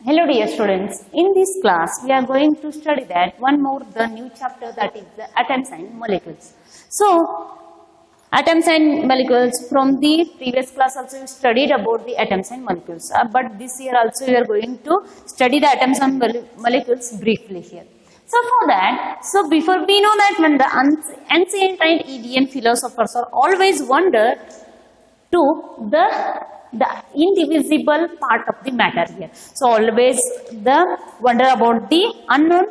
Hello dear students, in this class we are going to study that one more the new chapter, that is the atoms and molecules. So atoms and molecules, from the previous class also we studied about the atoms and molecules, but this year also we are going to study the atoms and molecules briefly here. So for that, before we know that when the ancient and Indian philosophers are always wonder to the indivisible part of the matter here. So always the wonder about the unknown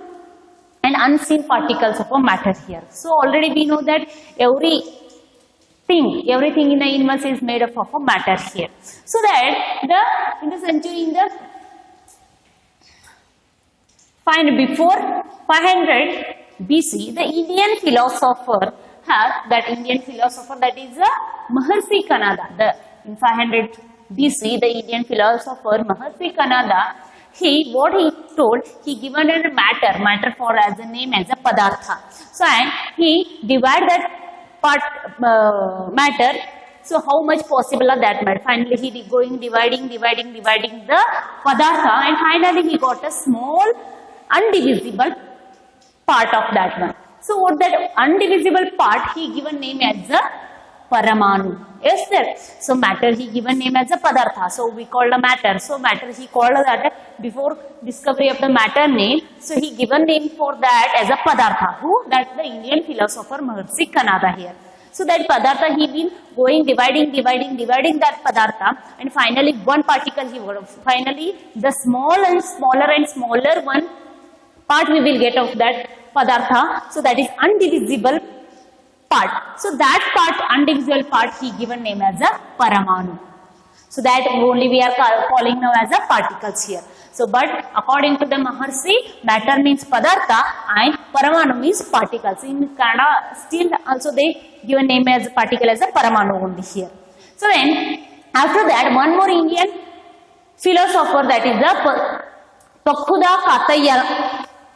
and unseen particles of a matter here. So already we know that everything in the universe is made up of a matter here. So that in the century, in the before 500 BC, the Indian philosopher that is Maharishi Kanada. In 500 BC, the Indian philosopher Maharishi Kanada, he given a matter for as a name as a padartha. So and he divide that part matter. So how much possible of that matter? Finally, he going dividing the padartha, and finally he got a small undivisible part of that one. So what that undivisible part he given name as a Paramanu. Yes, sir. So matter he given name as a padartha. So we call the matter. So matter he called that before discovery of the matter name. So he given name for that as a padartha. Who? That's the Indian philosopher Maharishi Kanada here. So that padartha he been going dividing that padartha, and finally one particle he would. Finally the small and smaller one part we will get of that padartha. So that is undivisible part. So that part, undivisible part, he given name as a Paramanu. So that only we are calling now as a particles here. So but according to the Maharishi, matter means padartha and Paramanu means particles. In Kannada still also they given name as a particle as a Paramanu only here. So then after that one more Indian philosopher, that is the Pakhuda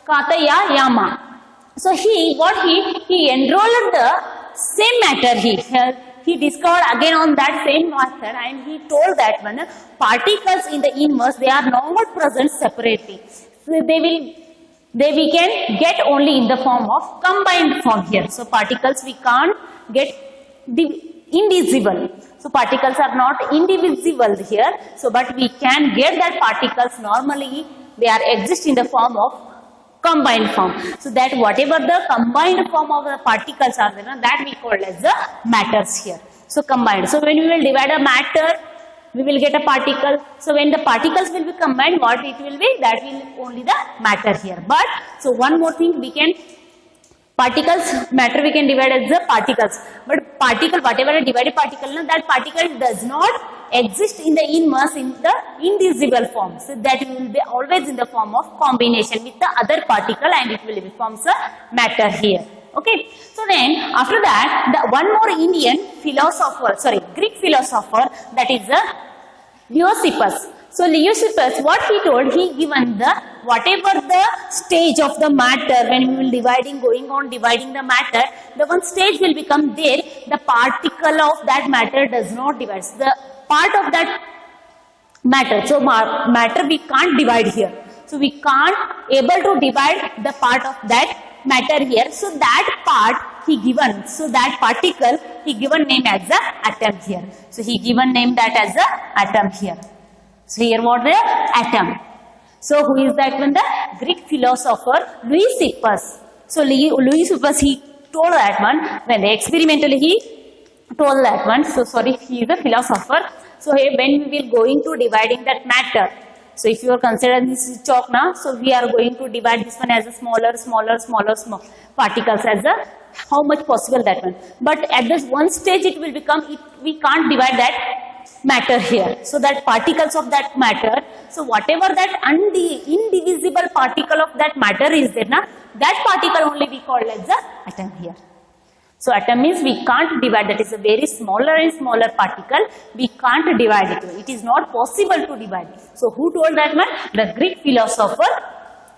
Katayama. So he enrolled the same matter he discovered again on that same method, and he told that when particles in the universe, they are not present separately. So we can get only in the form of combined form here. So particles we can't get indivisible. So particles are not indivisible here. So but we can get that particles normally they are exist in the form of combined form. So that whatever the combined form of the particles are there, that we call as the matters here. So combined. So when we will divide a matter, we will get a particle. So when the particles will be combined, what it will be? That will only the matter here. But so one more thing, we can matter we can divide as the particles. But particle, whatever a divided particle, that particle does not exist in the universe in the indivisible form. So that will be always in the form of combination with the other particle, and it will be forms a matter here. Okay. So then after that, the one more Greek philosopher, that is Leucippus. So Leucippus, what he told, he given the whatever the stage of the matter, when we will going on dividing the matter, the one stage will become there, the particle of that matter does not divide. So the part of that matter, so matter we can't divide here. So we can't able to divide the part of that matter here. So that part he given, so that particle he given name as a atom here. So he given name that as a atom here. So here what the atom. So who is that one? The Greek philosopher Leucippus. So Leucippus he told that one, when experimentally he told that one. So sorry, he is a philosopher. So here when we will going to dividing that matter. So if you are considering this chalk now, so we are going to divide this one as a smaller particles as a how much possible that one. But at this one stage it will become, we can't divide that matter here. So that particles of that matter, so whatever that indivisible particle of that matter is there, that particle only we call as the atom here. So atom means we can't divide, that is a very smaller and smaller particle, we can't divide it. It is not possible to divide it. So who told that one? The Greek philosopher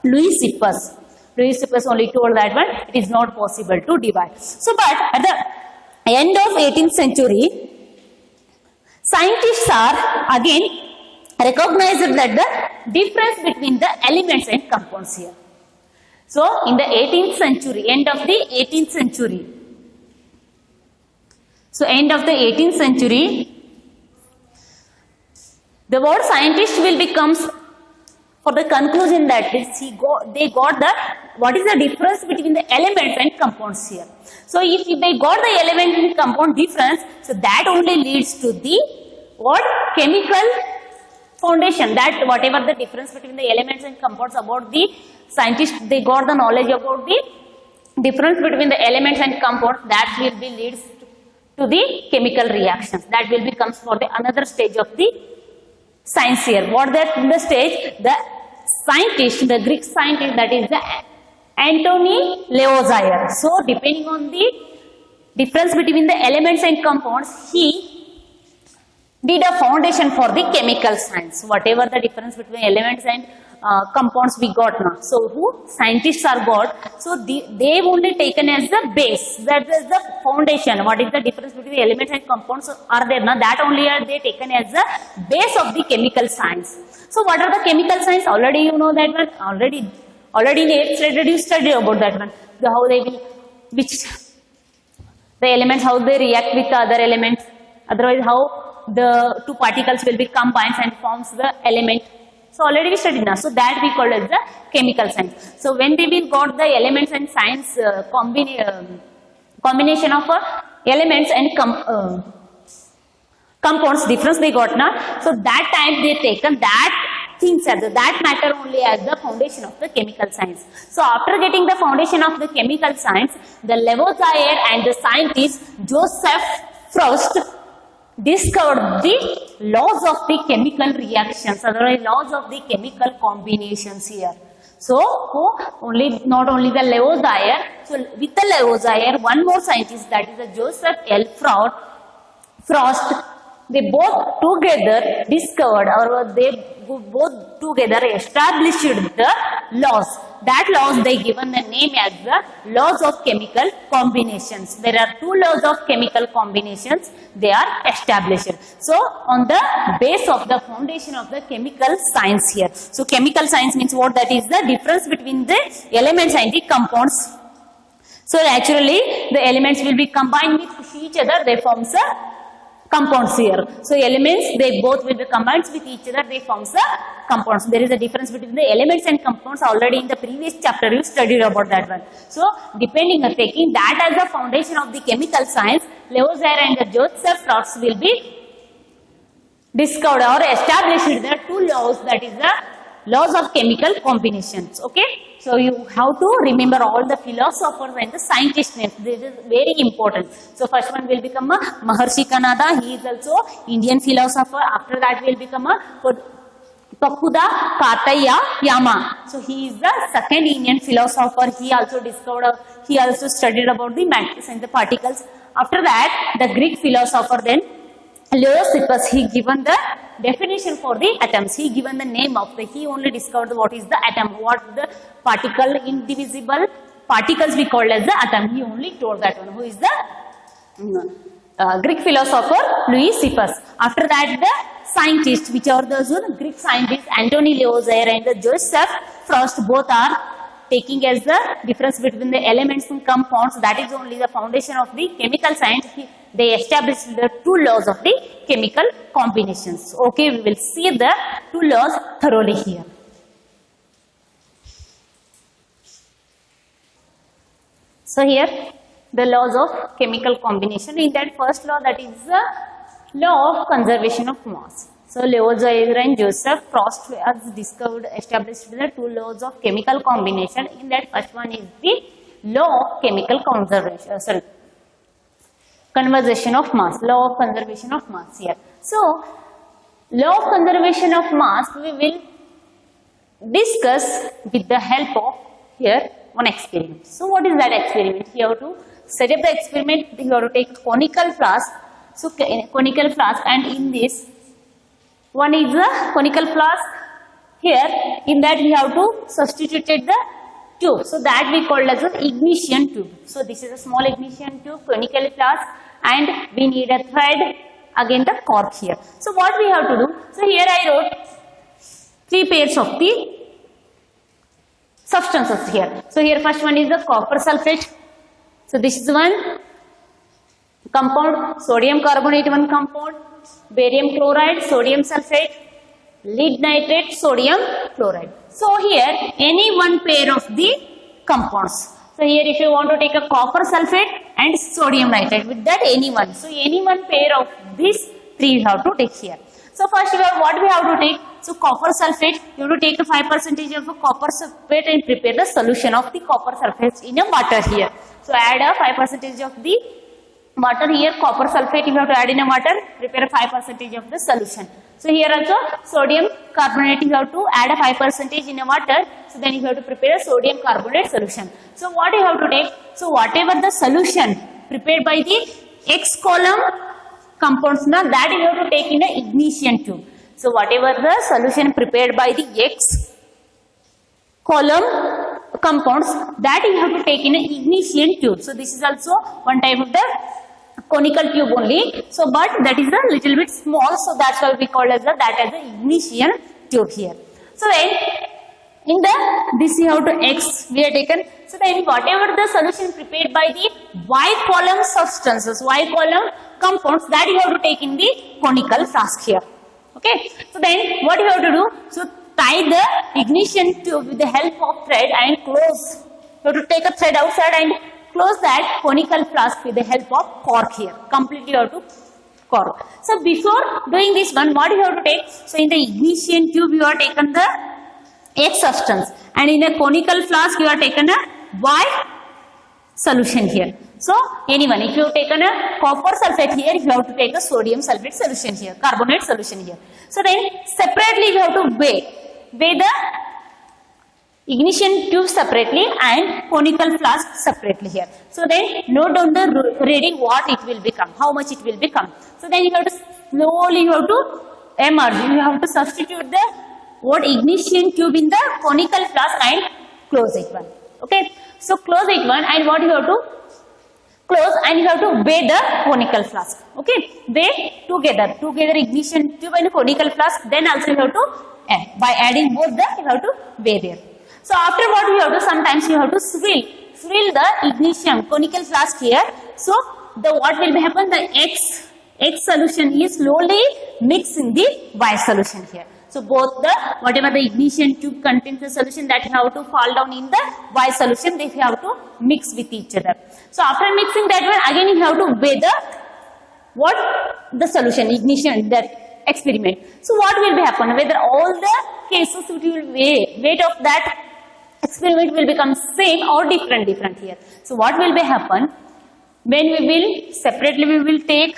Leucippus. Leucippus only told that one, it is not possible to divide. So but at the end of 18th century, scientists are again recognized that the difference between the elements and compounds here. So in the 18th century, end of the 18th century, so end of the 18th century, the word scientist will becomes for the conclusion that they got the what is the difference between the elements and compounds here. So if they got the element and compound difference, so that only leads to the what chemical foundation, that whatever the difference between the elements and compounds, about the scientists they got the knowledge about the difference between the elements and compounds, that will be leads to the chemical reactions, that will becomes for the another stage of the science here. What that in the stage, the scientist, the Greek scientist, that is the Antony Lavoisier. So depending on the difference between the elements and compounds, he did a foundation for the chemical science, whatever the difference between elements and compounds we got now. So who scientists are got, so they only taken as the base, that is the foundation, what is the difference between the elements and compounds are there now, that only are they taken as the base of the chemical science. So what are the chemical science? Already you know that one, already in 8th standard you studied about that one, how they will, which the elements, how they react with the other elements, otherwise how the two particles will be combined and forms the element. So already we studied now. So that we call as the chemical science. So when they will got the elements and science combination of elements and compounds difference they got now. So that time they taken that things as that matter only as the foundation of the chemical science. So after getting the foundation of the chemical science, the Lavoisier and the scientist Joseph Frost discovered the laws of the chemical reactions, otherwise laws of the chemical combinations here. So not only the Lavoisier, so with the Lavoisier, one more scientist, that is the Joseph L. Frost, they both together discovered, or they both together established the laws. That laws they given the name as the laws of chemical combinations. There are two laws of chemical combinations they are established. So on the base of the foundation of the chemical science here. So chemical science means what? That is the difference between the elements and the compounds. So naturally the elements will be combined with each other, they forms a compounds here. So elements, they both will be combined with each other, they forms the compounds. There is a difference between the elements and compounds, already in the previous chapter you studied about that one. So depending on taking that as the foundation of the chemical science, Lavoisier and the Joseph Frost will be discovered or established the two laws, that is the laws of chemical combinations. Okay, so you have to remember all the philosophers and the scientists names. This is very important. So first one will become a Maharshi Kanada. He is also Indian philosopher. After that will become a Tokuda Katayama. So he is the second Indian philosopher. He also discovered, he also studied about the matrix and the particles. After that, the Greek philosopher then Leucippus, he given the definition for the atoms. He given the name of the, he only discovered what is the atom, what the particle, indivisible particles we call as the atom. He only told that one. Who is the Greek philosopher Leucippus. After that, the scientists, which are those Greek scientists Antony Lavoisier and the Joseph Frost, both are taking as the difference between the elements and compounds. That is only the foundation of the chemical science. They established the two laws of the chemical combinations. Okay, we will see the two laws thoroughly here. So here the laws of chemical combination. In that first law, that is the law of conservation of mass. So Lavoisier and Joseph Frost has discovered, established the two laws of chemical combination. In that first one is the law of chemical conservation, conservation of mass, law of conservation of mass here. So law of conservation of mass we will discuss with the help of here one experiment. So what is that experiment? You have to set up the experiment. You have to take conical flask. So conical flask, and in this one is the conical flask. Here in that we have to substitute the tube. So that we call as an ignition tube. So this is a small ignition tube, conical flask, and we need a thread again the cork here. So what we have to do? So here I wrote 3 pairs of the substances here. So here first one is the copper sulfate. So this is one compound, sodium carbonate one compound, barium chloride, sodium sulfate, lead nitrate, sodium chloride. So here any one pair of the compounds. So here if you want to take a copper sulfate and sodium nitrate, with that any one. So any one pair of these 3 you have to take here. So first what we have to take? So copper sulfate, you have to take a 5% of a copper sulfate and prepare the solution of the copper sulfate in a water here. So add a 5% of the water here, copper sulfate you have to add in a water, prepare a 5% of the solution. So here also sodium carbonate you have to add a 5% in a water, so then you have to prepare a sodium carbonate solution. So what you have to take? So whatever the solution prepared by the X column compounds, now that you have to take in a ignition tube. So whatever the solution prepared by the X column compounds, that you have to take in an ignition tube. So this is also one type of the conical tube only. So but that is a little bit small, so that's why we call as that as the ignition tube here. So then in the this you have to X we have taken. So then whatever the solution prepared by the Y column substances, Y column compounds, that you have to take in the conical flask here. Okay. So then what you have to do? So tie the ignition tube with the help of thread and close. You have to take a thread outside and close that conical flask with the help of cork here. Completely you have to cork. So before doing this one, what you have to take? So in the ignition tube you have taken the X substance, and in a conical flask you have taken a Y solution here. So anyone, if you have taken a copper sulfate here, you have to take a sodium sulfate solution here, carbonate solution here. So then separately you have to weigh the ignition tube separately and conical flask separately here. So then note down the reading what it will become, how much it will become. So then you have to slowly you have to emerge, you have to substitute the ignition tube in the conical flask and close it one. Okay. So close it one, and what you have to close, and you have to weigh the conical flask. Okay. Weigh together ignition tube and conical flask. Then also you have to add. By adding both you have to weigh there. So after what you have to, sometimes you have to swill the ignition conical flask here. So the what will happen? The X solution is slowly mixed in the Y solution here. So both whatever the ignition tube contains the solution, that you have to fall down in the Y solution, they have to mix with each other. So after mixing that one, again you have to weigh the solution, ignition, that experiment. So what will happen? Whether all the cases it will weight of that experiment will become same or different here. So what will happen? When we will separately we will take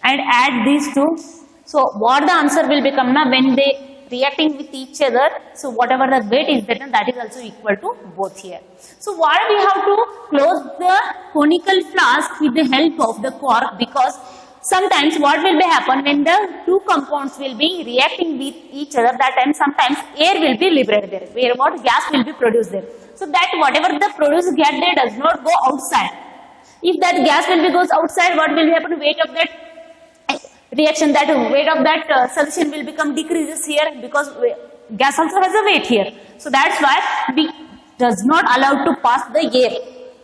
and add these two. So what the answer will become now when they reacting with each other? So whatever the weight is that is also equal to both here. So why we have to close the conical flask with the help of the cork? Because sometimes what will happen when the two compounds will be reacting with each other, that time sometimes air will be liberated there, where what gas will be produced there. So that whatever the produced gas there does not go outside. If that gas will be goes outside, what will happen? Weight of that reaction, that weight of that solution will become decreases here, because gas also has a weight here. So that's why we does not allow to pass the air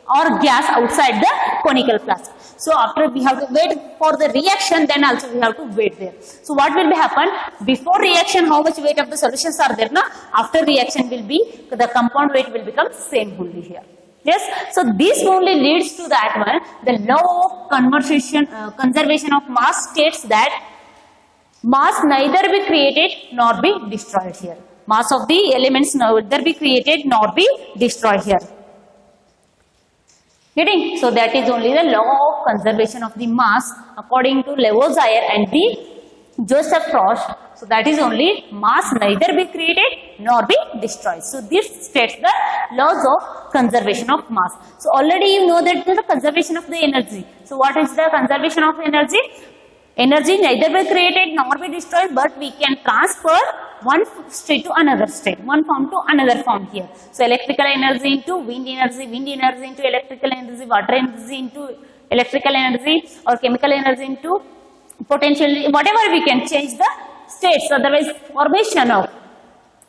or gas outside the conical flask. So after we have to wait for the reaction, then also we have to wait there. So what will happen? Before reaction, how much weight of the solutions are there? After reaction will be, the compound weight will become same only here. Yes, so this only leads to that one. The law of conservation of mass states that mass neither be created nor be destroyed here. Mass of the elements neither be created nor be destroyed here. Getting? So that is only the law of conservation of the mass according to Lavoisier and the Joseph Frost. So that is only mass neither be created nor be destroyed. So this states the laws of conservation of mass. So already you know that the conservation of the energy. So what is the conservation of energy? Energy neither be created nor be destroyed, but we can transfer one state to another state, one form to another form here. So electrical energy into wind energy into electrical energy, water energy into electrical energy, or chemical energy into potentially, whatever we can change the states, otherwise formation of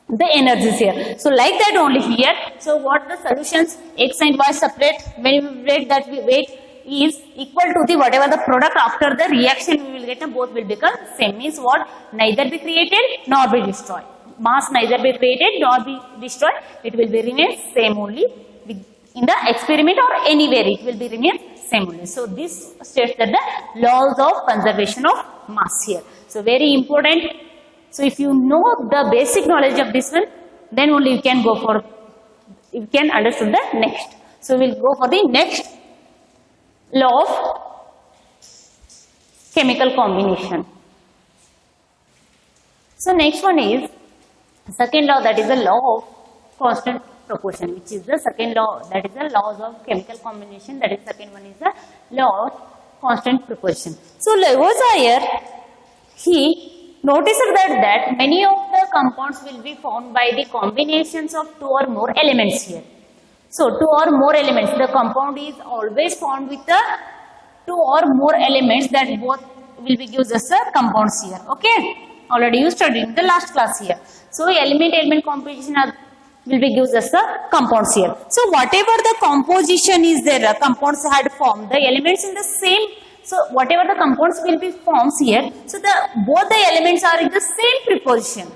the energies here. So like that only here. So what the solutions x and y separate, when we write that weight is equal to the whatever the product after the reaction we will get, both will become same. Means what? Neither be created nor be destroyed. Mass neither be created nor be destroyed. It will be remain same only in the experiment or anywhere it will be remain same only. So this states that the laws of conservation of mass here. So very important. So if you know the basic knowledge of this one, then only you can go for, you can understand the next. So we will go for the next law of chemical combination. So next one is second law, that is the law of constant proportion, which is the second law, that is the laws of chemical combination. That is second one is the law of constant proportion. So Lavoisier, he noticed that many of the compounds will be formed by the combinations of two or more elements here. So two or more elements, the compound is always formed with the two or more elements, that both will be gives us the compounds here. Okay, already you studied in the last class here. So element composition will be gives us the compounds here. So whatever the composition is there, compounds had formed the elements in the same. So whatever the compounds will be formed here, so both the elements are in the same proportion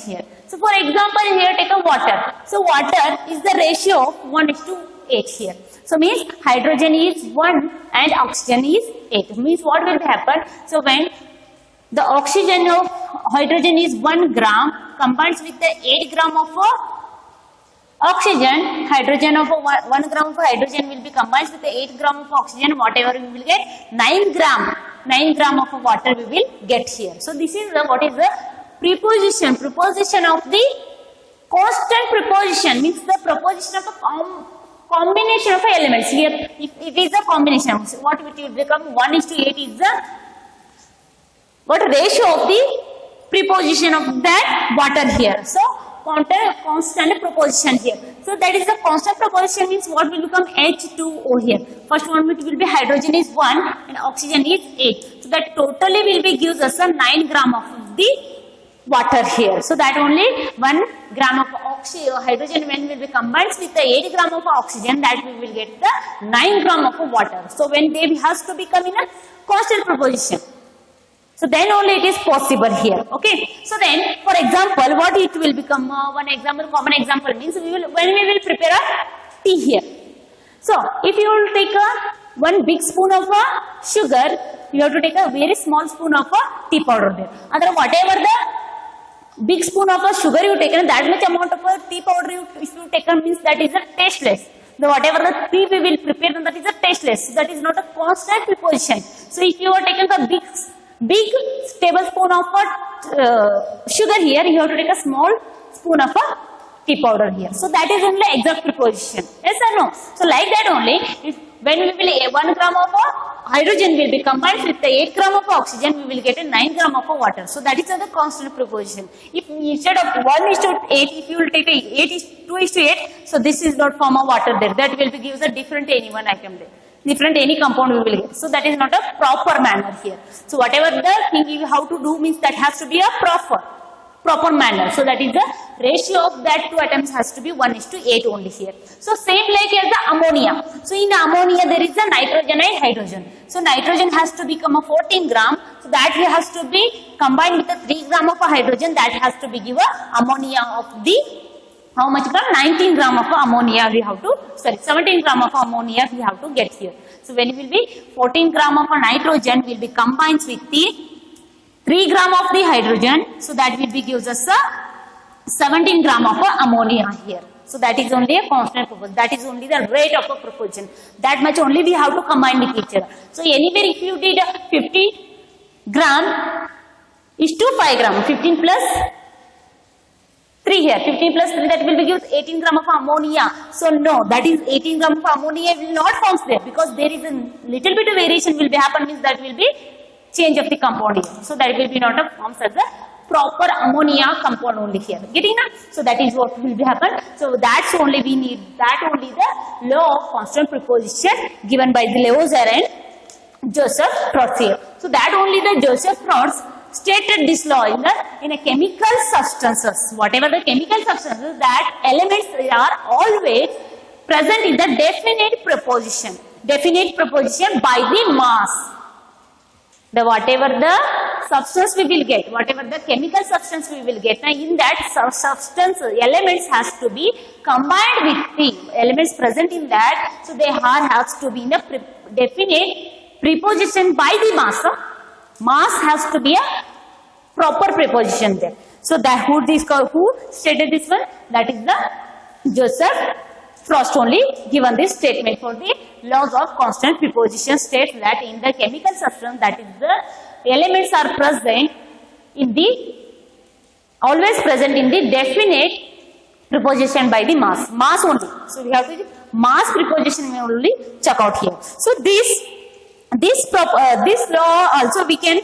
here. So for example, here take a water. So water is the ratio of 1:8 here. So means hydrogen is 1 and oxygen is 8. Means what will happen? So when the oxygen of hydrogen is 1 gram combines with the 8 gram of oxygen, hydrogen of 1 gram of hydrogen will be combined with the 8 gram of oxygen, whatever we will get, 9 gram of water we will get here. So this is the, what is the preposition of the constant preposition, means the proposition of a combination of elements here. If it is a combination, what it will become 1:8 is the what ratio of the preposition of that water here. So constant proposition here. So that is the constant proposition, means what will become H2O here. First one will be hydrogen is 1 and oxygen is 8. So that totally will be gives us a 9 gram of the water here. So that only 1 gram of hydrogen when will be combined with the 8 gram of oxygen, that we will get the 9 gram of water. So when they has to become in a constant proposition. So then only it is possible here. Okay. So then, for example, what it will become? One example, common example means when we will prepare a tea here. So if you will take one big spoon of sugar, you have to take a very small spoon of tea powder there. Other whatever the big spoon of sugar you take, that much amount of tea powder if you take means that is a tasteless. The whatever the tea we will prepare, that is a tasteless. So that is not a constant preposition. So if you are taking the big tablespoon of sugar here, you have to take a small spoon of tea powder here. So that is only exact preposition. Yes or no? So like that only, when we will 1 gram of hydrogen will be combined with the 8 gram of oxygen, we will get a 9 gram of water. So that is the constant preposition. If instead of 1:8, if you will take a 2:8, so this is not form of water there. That will be gives a different any one item there. Different any compound we will get. So that is not a proper manner here. So whatever the thing you have to do means that has to be a proper manner. So that is the ratio of that two atoms has to be 1:8 only here. So same like as the ammonia. So in ammonia there is a nitrogen and hydrogen. So nitrogen has to become a 14 gram. So that has to be combined with the 3 gram of a hydrogen, that has to be given ammonia of the how much gram? 19 gram of ammonia we have to, 17 gram of ammonia we have to get here. So when it will be 14 gram of a nitrogen will be combined with the 3 gram of the hydrogen. So that will be gives us a 17 gram of ammonia here. So that is only a constant proportion. That is only the rate of a proportion. That much only we have to combine with each other. So anywhere if you did 50 gram is to 5 gram, 15 plus 3 here, 15 plus 3, that will be gives 18 gram of ammonia. So no, that is 18 gram of ammonia will not form there, because there is a little bit of variation will be happen, means that will be change of the compound here. So that will be not a forms as a proper ammonia compound only here. Getting that? So that is what will be happen. So that's only we need, that only the law of constant preposition given by the Lavoisier and Joseph Prossier. So that only the Joseph Pross stated this law in a chemical substances. Whatever the chemical substances, that elements are always present in the definite proposition. Definite proposition by the mass. The whatever the substance we will get, whatever the chemical substance we will get, in that substance elements has to be combined with the elements present in that, so they has to be in a definite preposition by the mass. Mass has to be a proper preposition there. So that who stated this one? That is the Joseph Frost only given this statement for the laws of constant preposition, states that in the chemical substance, that is the elements are present in the always present in the definite preposition by the mass only. So we have to mass preposition only check out here. So this law also we can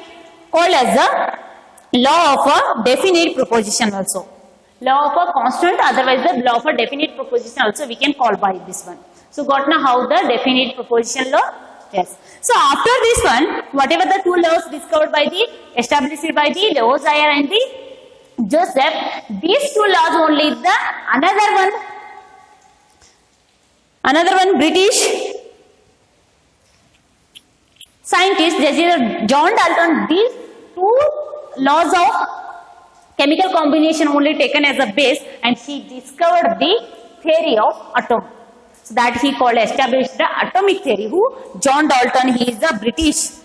call as a law of a definite proposition also. Law of a constant, otherwise the law of a definite proposition also we can call by this one. So got now how the definite proposition law? Yes. So after this one, whatever the two laws discovered by established by the Lavoisier and the Joseph, these two laws only the another one British scientist, this is John Dalton, these two laws of chemical combination only taken as a base, and he discovered the theory of atom. So that he established the atomic theory. Who? John Dalton. He is the British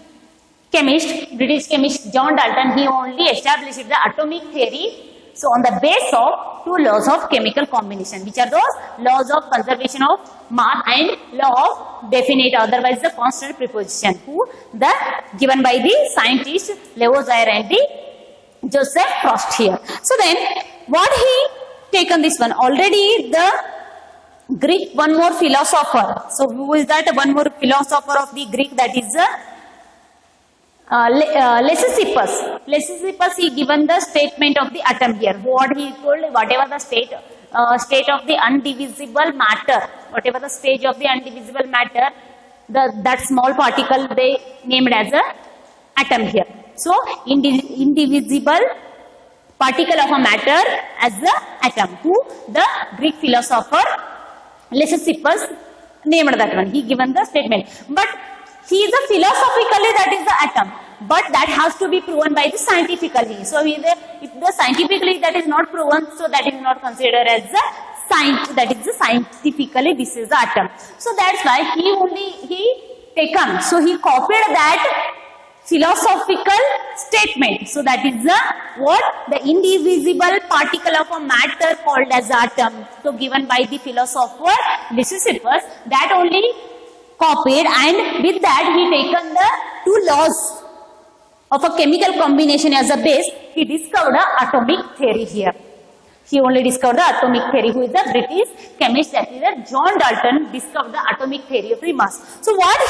chemist John Dalton. He only established the atomic theory. So on the base of two laws of chemical combination, which are those laws of conservation of mass and law of definite, otherwise the constant preposition. Who? The given by the scientist Lavoisier and the Joseph Frost here. So then, what he taken this one? Already the Greek, one more philosopher. So who is that? One more philosopher of the Greek, that is Lysippus. Lysippus, he given the statement of the atom here. What he told, whatever the state of the undivisible matter, whatever the stage of the undivisible matter, that small particle they named as a atom here. So, indivisible particle of a matter as the atom. Who? The Greek philosopher Lysippus named that one. He given the statement. But he is a philosophically, that is the atom. But that has to be proven by the scientifically. So, if the scientifically that is not proven, so that is not considered as the science. That is the scientifically this is the atom. So, that's why he taken. So, he copied that philosophical statement. So that is the indivisible particle of a matter called as atom. So given by the philosopher Lysippus, that only copied, and with that he taken the two laws of a chemical combination as a base. He discovered the atomic theory here. He only discovered the atomic theory. Who is the British chemist, that is John Dalton, discovered the atomic theory of the mass. So what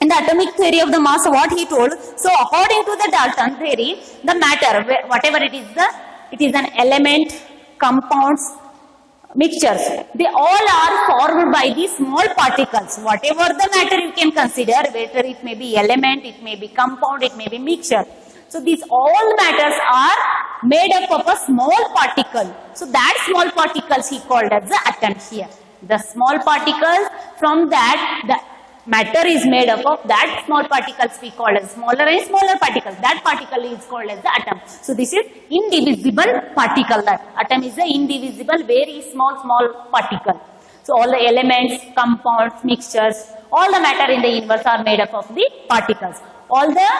in the atomic theory of the mass, what he told, so according to the Dalton theory, the matter, whatever it is an element, compounds, mixtures, they all are formed by the small particles. Whatever the matter you can consider, whether it may be element, it may be compound, it may be mixture. So these all matters are made up of a small particle. So that small particles he called as the atom here. The small particles, from that the matter is made up of that small particles we call as smaller and smaller particles. That particle is called as the atom. So this is indivisible particle. That atom is an indivisible, very small particle. So all the elements, compounds, mixtures, all the matter in the universe are made up of the particles. All the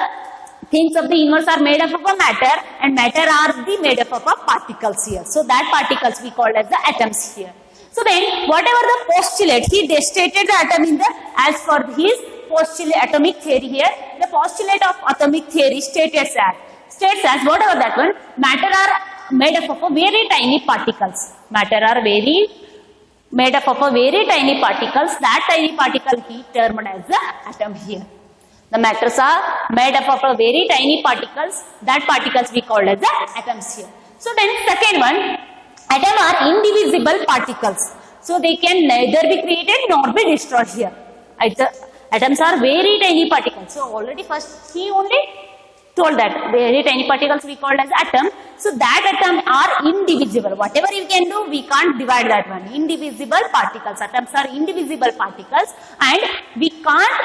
things of the universe are made up of a matter, and matter are the made up of a particles here. So that particles we call as the atoms here. So then, whatever the postulate, he stated the atom as for his postulate atomic theory here. The postulate of atomic theory states as whatever that one, matter are made up of a very tiny particles. Matter are made up of a very tiny particles. That tiny particle he termed as the atom here. The matters are made up of a very tiny particles. That particles we call as the atoms here. So then, second one. Atoms are indivisible particles. So they can neither be created nor be destroyed here. Atoms are very tiny particles. So already first he only told that very tiny particles we called as atom. So that atom are indivisible. Whatever we can do, we can't divide that one. Indivisible particles. Atoms are indivisible particles and we can't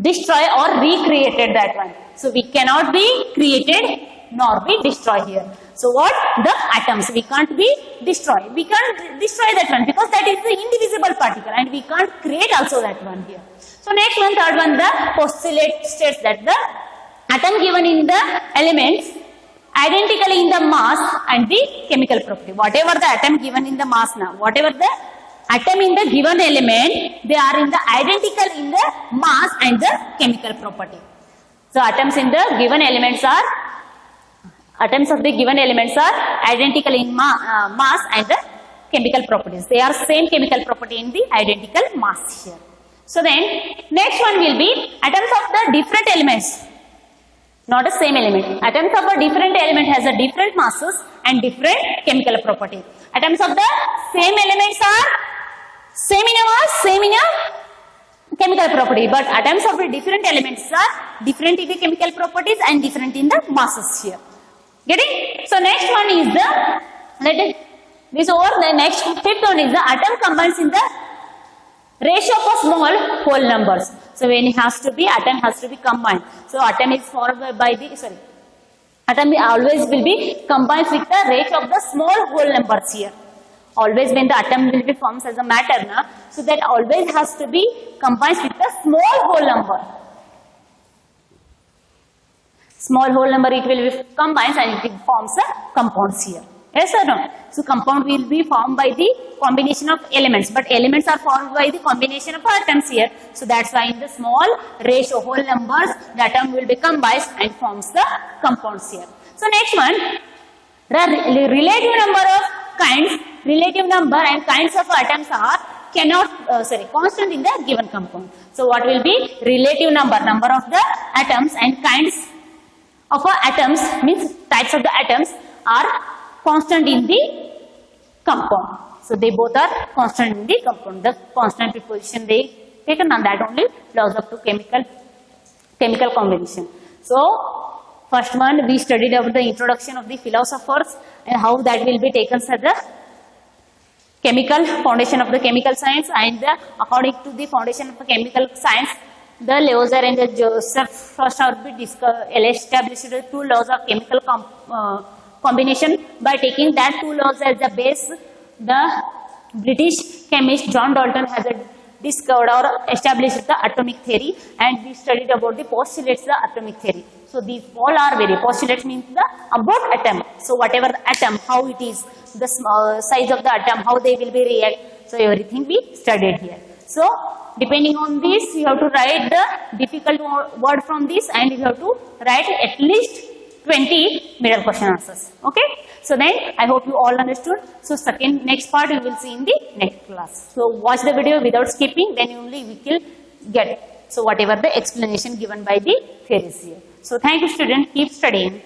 destroy or recreated that one. So we cannot be created nor be destroyed here. So what? The atoms. We can't be destroyed. We can't destroy that one because that is the indivisible particle and we can't create also that one here. So next one, third one, the postulate states that the atom given in the elements identically in the mass and the chemical property. Whatever the atom given in the mass now, whatever the atom in the given element, they are in the identical in the mass and the chemical property. So atoms in the given elements are, atoms of the given elements are identical in mass and the chemical properties. They are same chemical property in the identical mass here. So then next one will be atoms of the different elements. Not the same element. Atoms of a different element has a different masses and different chemical properties. Atoms of the same elements are same in a mass, same in a chemical property. But atoms of the different elements are different in the chemical properties and different in the masses here. Getting? So next one is the, the next fifth one is the atom combines in the ratio of small whole numbers. So when it has to be, atom has to be combined. So atom is formed by the, atom always will be combined with the ratio of the small whole numbers here. Always when the atom will be formed as a matter, so that always has to be combined with the small whole number. Small whole number it will be combined and it forms a compounds here. Yes or no? So compound will be formed by the combination of elements, but elements are formed by the combination of atoms here. So that's why in the small ratio whole numbers, the atom will be combined and forms the compounds here. So next one, the relative number of kinds, relative number and kinds of atoms are constant in the given compound. So what will be relative number of the atoms and kinds of atoms means types of the atoms are constant in the compound. So they both are constant in the compound. The constant preposition they taken on that only laws of chemical combination. So first one we studied about the introduction of the philosophers and how that will be taken as the chemical foundation of the chemical science, and according to the foundation of the chemical science, the Liouville and the Joseph first have been established the two laws of chemical combination. By taking that two laws as the base, the British chemist John Dalton has discovered or established the atomic theory, and we studied about the postulates the atomic theory. So these all are very, postulates means the about atom. So whatever the atom, how it is, the size of the atom, how they will be react. So everything we studied here. So depending on this, you have to write the difficult word from this, and you have to write at least 20 middle question answers. Okay. So then I hope you all understood. So next part you will see in the next class. So watch the video without skipping, then only we will get it. So whatever the explanation given by the theories here. So thank you students, keep studying.